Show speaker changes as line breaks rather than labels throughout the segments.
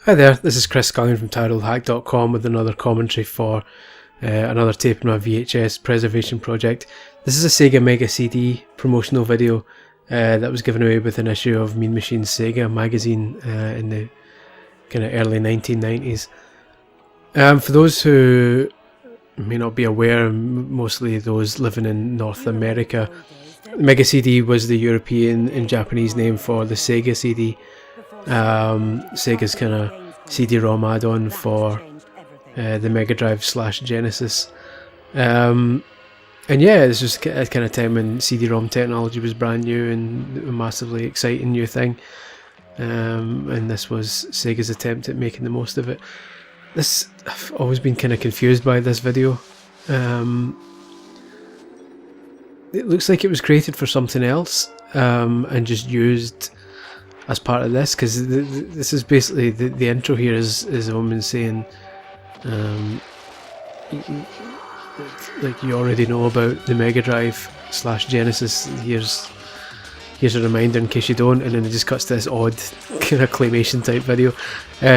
Hi there, this is Chris Scullion from TitleHack.com with another commentary for another tape in my VHS preservation project. This is a Sega Mega CD promotional video that was given away with an issue of Mean Machines Sega magazine in the kind of early 1990s. For those who may not be aware, mostly those living in North America, Mega CD was the European and Japanese name for the Sega CD. Sega's kind of CD-ROM add-on for the Mega Drive / Genesis. And yeah, this was a kind of time when CD-ROM technology was brand new and a massively exciting new thing. And this was Sega's attempt at making the most of it. I've always been kind of confused by this video. It looks like it was created for something else and just used as part of this, because this is basically the intro here is a woman saying like, you already know about the Mega Drive / Genesis, here's a reminder in case you don't, and then it just cuts to this odd kind of claymation type video.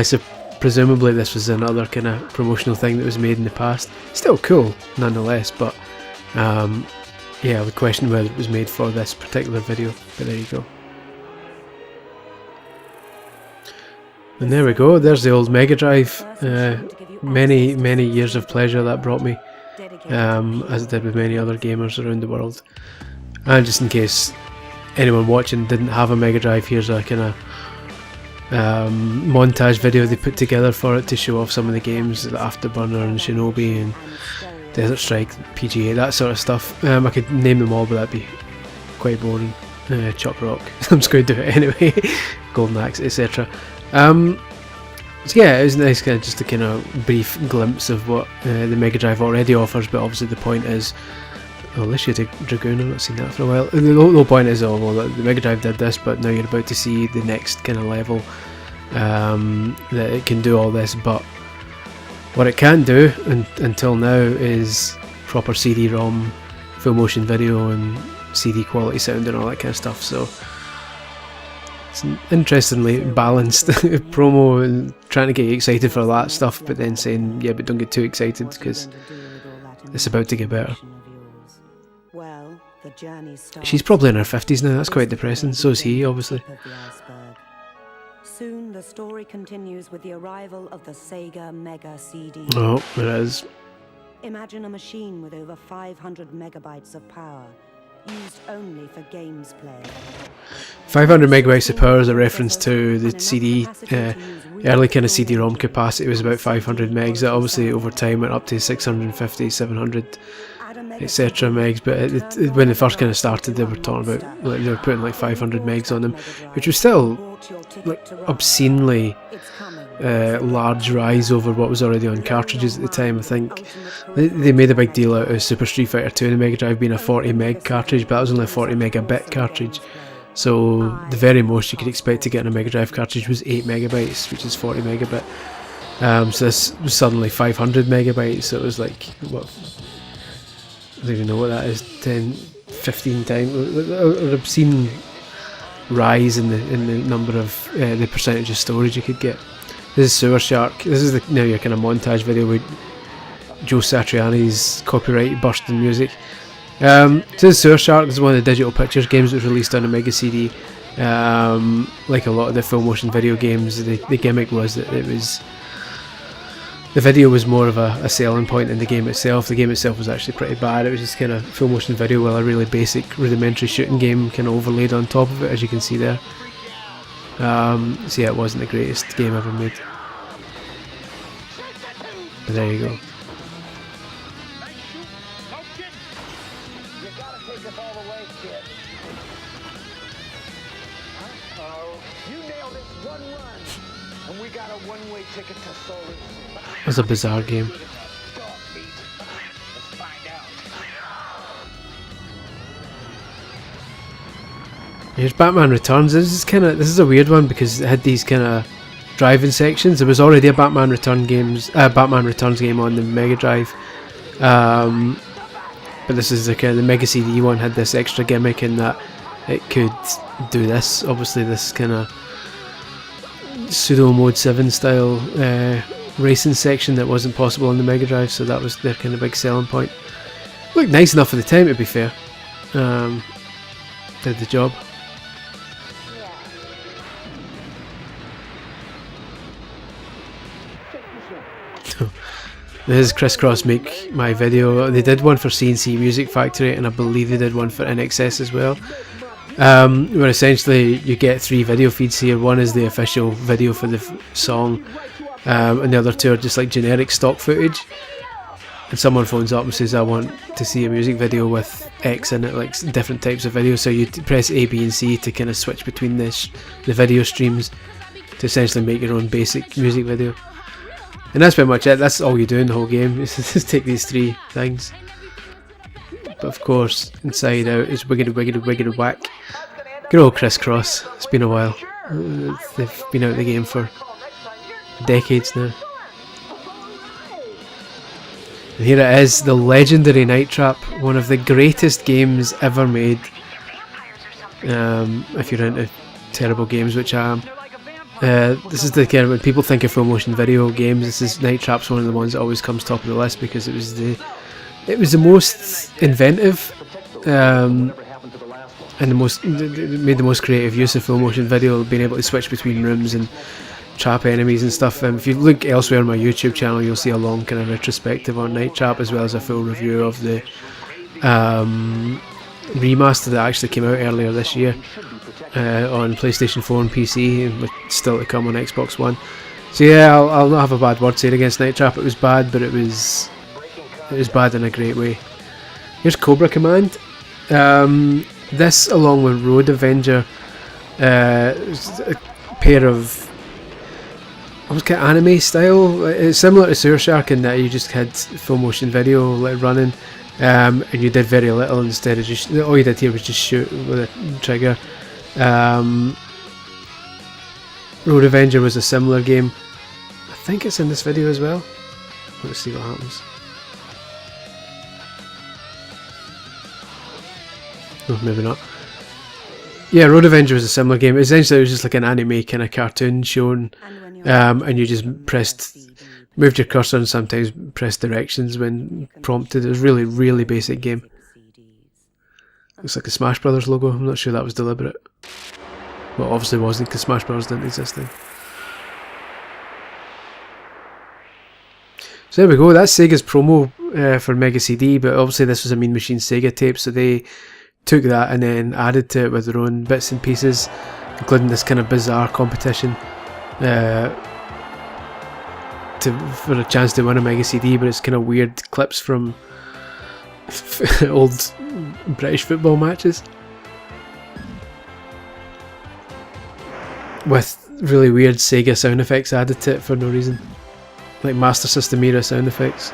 So presumably this was another kind of promotional thing that was made in the past. Still cool nonetheless, but yeah, I would question whether it was made for this particular video, but there you go. And there we go, there's the old Mega Drive. Many years of pleasure that brought me, as it did with many other gamers around the world. And just in case anyone watching didn't have a Mega Drive, here's a kind of montage video they put together for it to show off some of the games, like Afterburner and Shinobi and Desert Strike, PGA, that sort of stuff. I could name them all, but that'd be quite boring. Chuck Rock, I'm just going to do it anyway. Golden Axe, etc. So yeah, it was nice, kind of just a kind of brief glimpse of what the Mega Drive already offers, but obviously the point is, unless you take Dragoon, I've not seen that for a while. The whole point is, oh well, the Mega Drive did this, but now you're about to see the next kind of level, that it can do all this, but what it can't do until now is proper CD-ROM, full motion video and CD quality sound and all that kind of stuff. So it's an interestingly balanced promo, and trying to get you excited for that stuff, but then saying, yeah, but don't get too excited because it's about to get better. She's probably in her 50s now, that's quite depressing. So is he, obviously.
Soon the story continues with the arrival of the Sega Mega CD.
Oh, there it is.
Imagine a machine with over 500 megabytes of power, used only for games play. 500
megabytes of power is a reference to the CD. Early kind of CD-ROM capacity was about 500 megs. That obviously over time went up to 650, 700, etc. megs. But when they first kind of started, they were talking about, like, they were putting like 500 megs on them, which was still like obscenely large rise over what was already on cartridges at the time. I think they made a big deal out of Super Street Fighter 2 and the Mega Drive being a 40 meg cartridge, but that was only a 40 megabit cartridge. So the very most you could expect to get in a Mega Drive cartridge was 8 megabytes, which is 40 megabit. So this was suddenly 500 megabytes, so it was like, what, I don't even know what that is, 10, 15 times, an obscene rise in the number of, the percentage of storage you could get. This is Sewer Shark. This is now your kind of montage video with Joe Satriani's copyright bursting music. So this is Sewer Shark. This is one of the Digital Pictures games that was released on a Mega CD. Like a lot of the full motion video games, the gimmick was that the video was more of a selling point than the game itself. The game itself was actually pretty bad. It was just kind of full motion video with a really basic rudimentary shooting game kind of overlaid on top of it, as you can see there. So yeah, it wasn't the greatest game ever made. But there you go. It was a bizarre game. Here's Batman Returns. This is a weird one because it had these kind of driving sections. There was already a Batman Returns game on the Mega Drive, but this is the kind of the Mega CD one had this extra gimmick in that it could do this. Obviously, this kind of pseudo Mode 7 style racing section that wasn't possible on the Mega Drive, so that was their kind of big selling point. Looked nice enough for the time, to be fair. Did the job. This is Crisscross Make My Video. They did one for CNC Music Factory, and I believe they did one for NXS as well. Where essentially you get 3 video feeds here. One is the official video for the song, and the other 2 are just like generic stock footage. And someone phones up and says, I want to see a music video with X in it, like different types of videos. So you press A, B and C to kind of switch between the video streams to essentially make your own basic music video. And that's pretty much it. That's all you do in the whole game, is just take these 3 things. But of course, inside out is wiggity wiggity wiggity whack. Good old Crisscross. It's been a while. They've been out of the game for decades now. And here it is, the legendary Night Trap, one of the greatest games ever made. If you're into terrible games, which I am. This is the kind of, when people think of full motion video games, this is Night Trap's one of the ones that always comes top of the list, because it was the most inventive, and made the most creative use of full motion video, being able to switch between rooms and trap enemies and stuff. If you look elsewhere on my YouTube channel, you'll see a long kind of retrospective on Night Trap, as well as a full review of the remaster that actually came out earlier this year on PlayStation 4 and PC, and still to come on Xbox One. So yeah, I'll not have a bad word said against Night Trap. It was bad, but it was bad in a great way. Here's Cobra Command. This, along with Road Avenger, is a pair of almost kind of anime style. It's similar to Sewer Shark in that you just had full motion video like running, and you did very little. Instead of just, all you did here was just shoot with a trigger. Road Avenger was a similar game. I think it's in this video as well. Let's see what happens. No, maybe not. Yeah, Road Avenger was a similar game. Essentially, it was just like an anime kind of cartoon shown, and you just moved your cursor and sometimes pressed directions when prompted. It was really, really basic game. Looks like a Smash Brothers logo. I'm not sure that was deliberate. Well, obviously wasn't, because Smash Brothers didn't exist then. So there we go. That's Sega's promo for Mega CD, but obviously this was a Mean Machines Sega tape, so they took that and then added to it with their own bits and pieces, including this kind of bizarre competition for a chance to win a Mega CD, but it's kind of weird clips from old British football matches with really weird Sega sound effects added to it for no reason, like Master System era sound effects.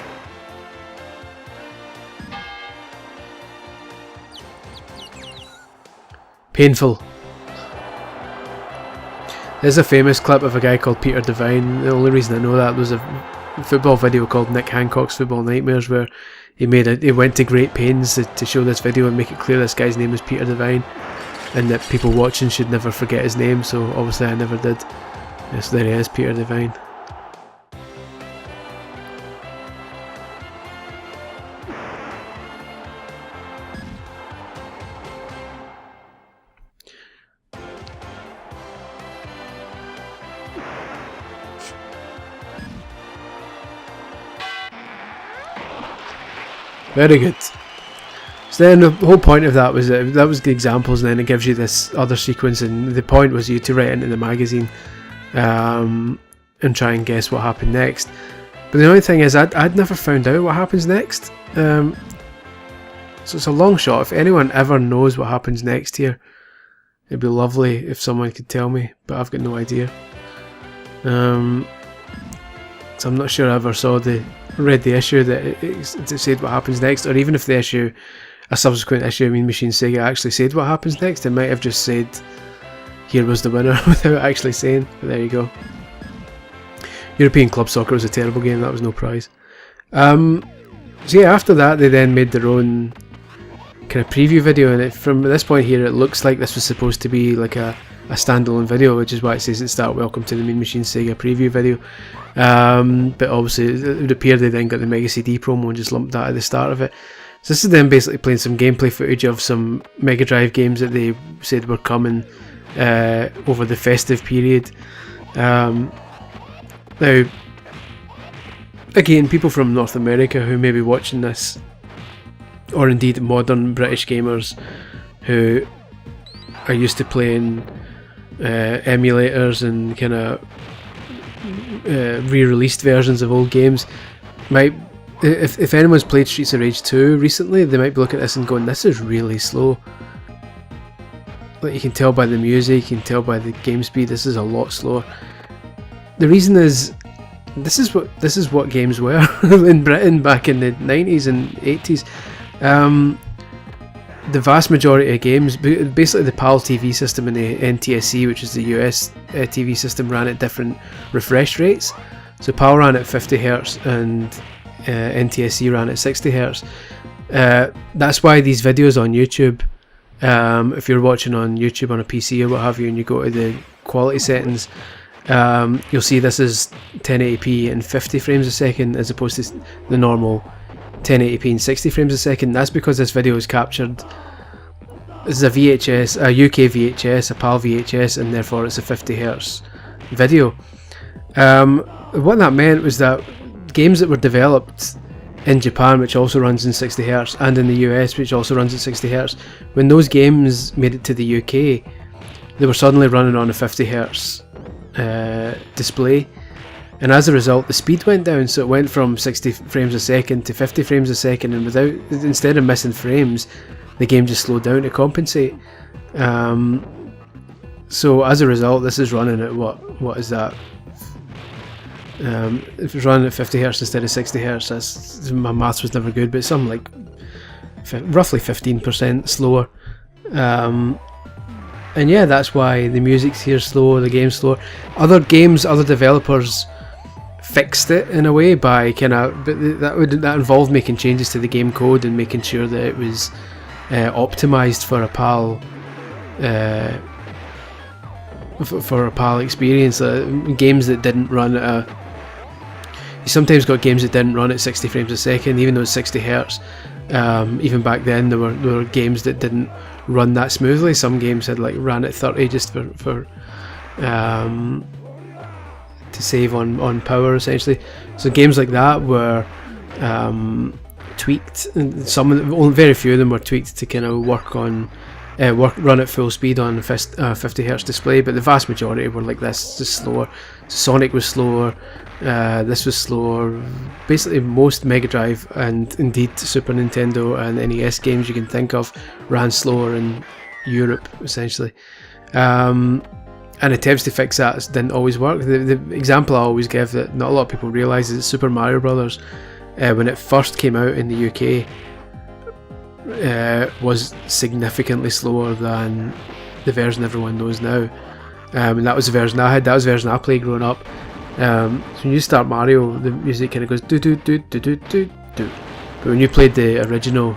Painful. There's a famous clip of a guy called Peter Devine. The only reason I know that was a football video called Nick Hancock's Football Nightmares, where he went to great pains to show this video and make it clear this guy's name was Peter Devine, and that people watching should never forget his name. So obviously I never did. Yes, there he is, Peter Devine. Very good. So then the whole point of that was that was the examples, and then it gives you this other sequence, and the point was you to write into the magazine and try and guess what happened next. But the only thing is, I'd never found out what happens next. So it's a long shot. If anyone ever knows what happens next here, it'd be lovely if someone could tell me, but I've got no idea. So I'm not sure I ever read the issue that it said what happens next, or even if a subsequent issue of Mean Machines Sega actually said what happens next, it might have just said here was the winner without actually saying. But there you go. European Club Soccer was a terrible game, that was no prize. So yeah, after that they then made their own kind of preview video, and from this point here it looks like this was supposed to be like a standalone video, which is why it says at the start, welcome to the Mean Machines Sega preview video. But obviously it would appear they then got the Mega CD promo and just lumped that at the start of it. So this is them basically playing some gameplay footage of some Mega Drive games that they said were coming over the festive period. Now, again, people from North America who may be watching this, or indeed modern British gamers who are used to playing emulators and kind of re-released versions of old games, might, if anyone's played Streets of Rage 2 recently, they might be looking at this and going, this is really slow. Like, you can tell by the music, you can tell by the game speed, this is a lot slower. The reason is, this is what games were in Britain back in the 90s and 80s. The vast majority of games, basically the PAL TV system and the NTSC, which is the US TV system, ran at different refresh rates. So PAL ran at 50Hz and NTSC ran at 60Hz. That's why these videos on YouTube, if you're watching on YouTube on a PC or what have you, and you go to the quality settings, you'll see this is 1080p and 50 frames a second as opposed to the normal 1080p and 60 frames a second. That's because this video is captured. This is a VHS, a UK VHS, a PAL VHS, and therefore it's a 50Hz video. What that meant was that games that were developed in Japan, which also runs in 60Hz, and in the US, which also runs at 60Hz, when those games made it to the UK, they were suddenly running on a 50Hz display, and as a result the speed went down. So it went from 60 frames a second to 50 frames a second, and instead of missing frames, the game just slowed down to compensate. So as a result, this is running at what is that? If it's running at 50Hz instead of 60Hz, my maths was never good, but something like roughly 15% slower. And yeah, that's why the music's here slower, the game's slower. Other developers fixed it in a way by that involved making changes to the game code and making sure that it was optimized for a PAL for a PAL experience. Games that didn't run at you sometimes got games that didn't run at 60 frames a second, even though it's 60Hz. Even back then, there were games that didn't run that smoothly. Some games had ran at 30 just for to save on power, essentially. So games like that were tweaked, and very few of them were tweaked to kind of run at full speed on a 50Hz display, but the vast majority were like this, just slower. Sonic was slower, this was slower. Basically most Mega Drive and indeed Super Nintendo and NES games you can think of ran slower in Europe, essentially. And attempts to fix that didn't always work. The example I always give that not a lot of people realise is that Super Mario Brothers, when it first came out in the UK, was significantly slower than the version everyone knows now. And that was the version I had, that was the version I played growing up. So when you start Mario, the music kind of goes do do do do do do do. But when you played the original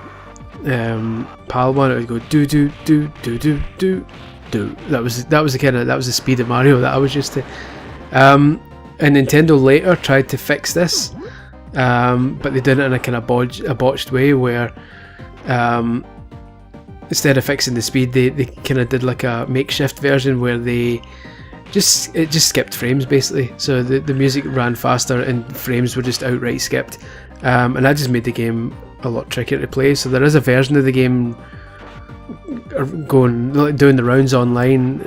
PAL one, it would go do do do do do do do. That was the speed of Mario that I was used to. And Nintendo later tried to fix this, but they did it in a kind of botched way where instead of fixing the speed, they kind of did like a makeshift version where it just skipped frames basically. So the music ran faster and frames were just outright skipped, and that just made the game a lot trickier to play. So there is a version of the game doing the rounds online,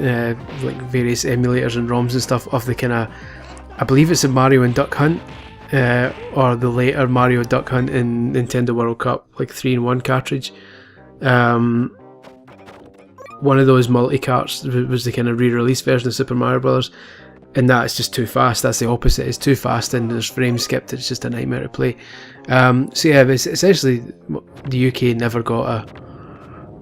like various emulators and ROMs and stuff of the kind of, I believe it's a Mario and Duck Hunt, or the later Mario Duck Hunt in Nintendo World Cup, like 3-in-1 cartridge. One of those multi-carts was the kind of re-release version of Super Mario Brothers, and that is just too fast. That's the opposite. It's too fast and there's frames skipped. It's just a nightmare to play. So yeah, but essentially the UK never got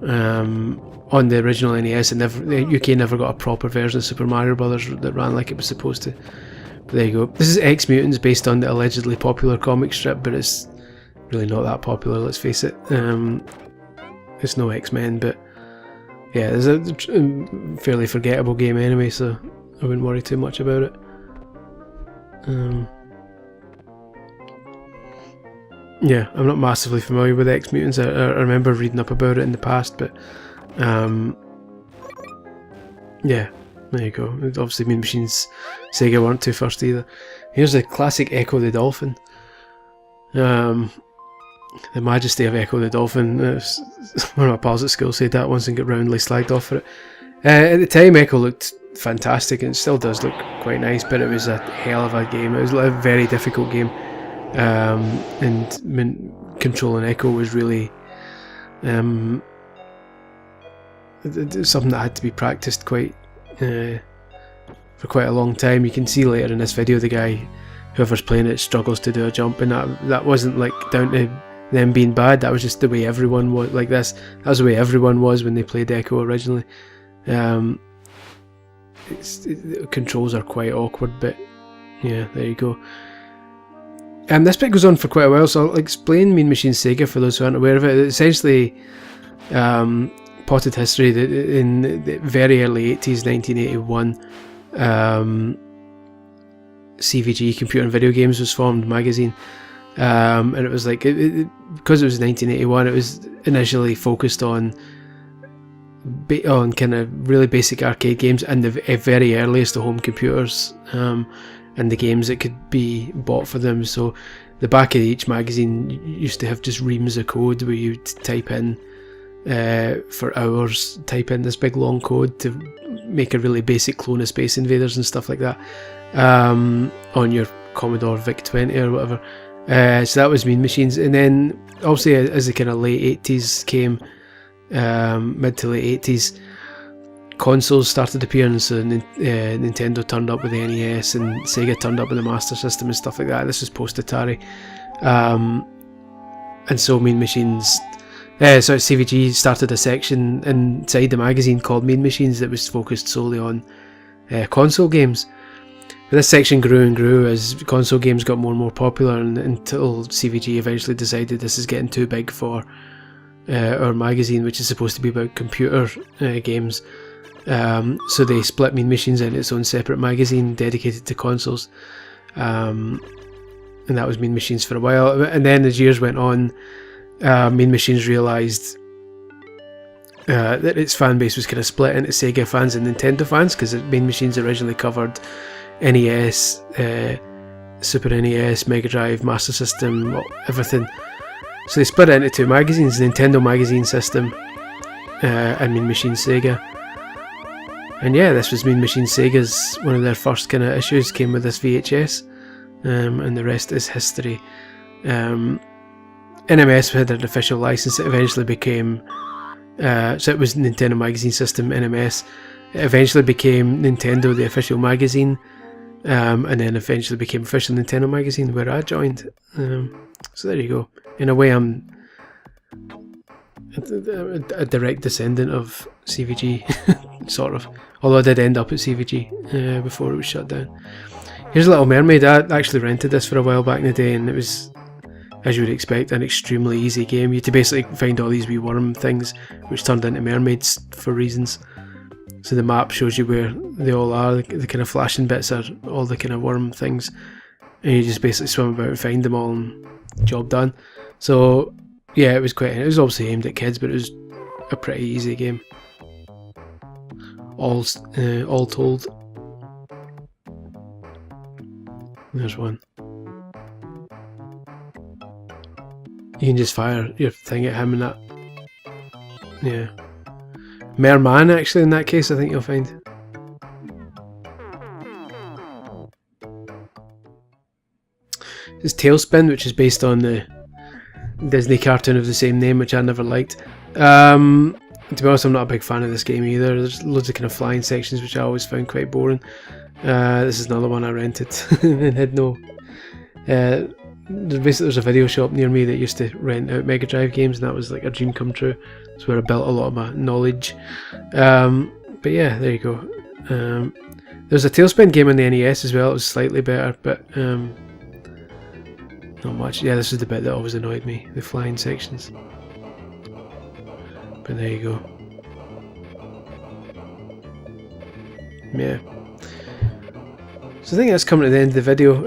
on the original NES, and the UK never got a proper version of Super Mario Brothers that ran like it was supposed to. But there you go. This is X-Mutants, based on the allegedly popular comic strip, but it's really not that popular, let's face it. It's no X-Men, but yeah, there's a fairly forgettable game anyway, so I wouldn't worry too much about it. Yeah, I'm not massively familiar with X Mutants. I remember reading up about it in the past, but yeah, there you go. Obviously, Mean Machines Sega weren't too first either. Here's a classic Echo the Dolphin. The majesty of Echo the Dolphin. One of my pals at school said that once and got roundly slagged off for it. At the time, Echo looked fantastic, and it still does look quite nice, but it was a hell of a game. It was a very difficult game, and controlling Echo was really something that had to be practiced quite for quite a long time. You can see later in this video the guy, whoever's playing it, struggles to do a jump, and that wasn't like down to them being bad. That was just the way everyone was. Like this, that's the way everyone was when they played Echo originally. The controls are quite awkward, but yeah, there you go. This bit goes on for quite a while, so I'll explain Mean Machines Sega for those who aren't aware of it. It's essentially potted history that in the very early 80s, 1981, CVG, Computer and Video Games, was formed, magazine, and it was like because it was 1981, it was initially focused on kind of really basic arcade games and the very earliest of home computers, and the games that could be bought for them. So the back of each magazine used to have just reams of code where you'd type in for hours, type in this big long code to make a really basic clone of Space Invaders and stuff like that, on your Commodore VIC-20 or whatever. So that was Mean Machines. And then obviously as the kind of late 80s came, mid to late 80s, consoles started appearing. So Nintendo turned up with the NES and Sega turned up with the Master System and stuff like that. This was post Atari, and so Mean Machines, CVG started a section inside the magazine called Mean Machines that was focused solely on console games. But this section grew and grew as console games got more and more popular, until CVG eventually decided this is getting too big for our magazine, which is supposed to be about computer games. So they split Mean Machines into its own separate magazine dedicated to consoles, and that was Mean Machines for a while. And then as years went on, Mean Machines realised that its fan base was kind of split into Sega fans and Nintendo fans, because Mean Machines originally covered NES, Super NES, Mega Drive, Master System, everything. So they split it into two magazines, Nintendo Magazine System and Mean Machines Sega. And yeah, this was Mean Machines Sega's, one of their first kind of issues, came with this VHS, and the rest is history. NMS had an official license. It eventually became, so it was Nintendo Magazine System, NMS. It eventually became Nintendo, the official magazine, and then eventually became official Nintendo Magazine, where I joined. So there you go. In a way, I'm a direct descendant of CVG, sort of. Although I did end up at CVG before it was shut down. Here's Little Mermaid. I actually rented this for a while back in the day, and it was, as you would expect, an extremely easy game. You had to basically find all these wee worm things, which turned into mermaids for reasons. So the map shows you where they all are. The kind of flashing bits are all the kind of worm things, and you just basically swim about and find them all, and job done. So yeah, it was obviously aimed at kids, but it was a pretty easy game, all told. There's one. You can just fire your thing at him and that. Yeah. Merman, actually, in that case, I think you'll find. It's Tailspin, which is based on the Disney cartoon of the same name, which I never liked. To be honest, I'm not a big fan of this game either. There's loads of kind of flying sections, which I always found quite boring. This is another one I rented and had no... there's a video shop near me that used to rent out Mega Drive games, and that was like a dream come true. It's where I built a lot of my knowledge. But yeah, there you go. There's a Tailspin game on the NES as well. It was slightly better, but not much. Yeah, this is the bit that always annoyed me, the flying sections. But there you go. yeah. So I think that's coming to the end of the video.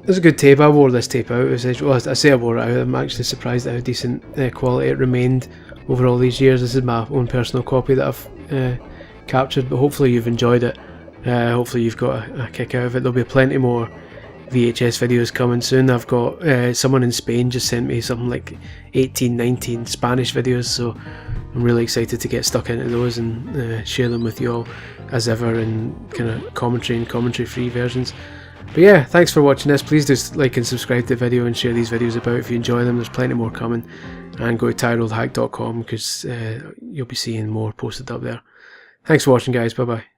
It was a good tape. I wore this tape out. Well, I say I wore it out. I'm actually surprised at how decent quality it remained over all these years. This is my own personal copy that I've captured, but hopefully you've enjoyed it. Hopefully you've got a kick out of it. There'll be plenty more VHS videos coming soon. I've got someone in Spain just sent me something like 18, 19 Spanish videos, so I'm really excited to get stuck into those and share them with you all as ever in kind of commentary and commentary free versions. But yeah, thanks for watching this. Please do like and subscribe to the video and share these videos about if you enjoy them. There's plenty more coming, and go to tireoldhack.com because you'll be seeing more posted up there. Thanks for watching, guys. Bye bye.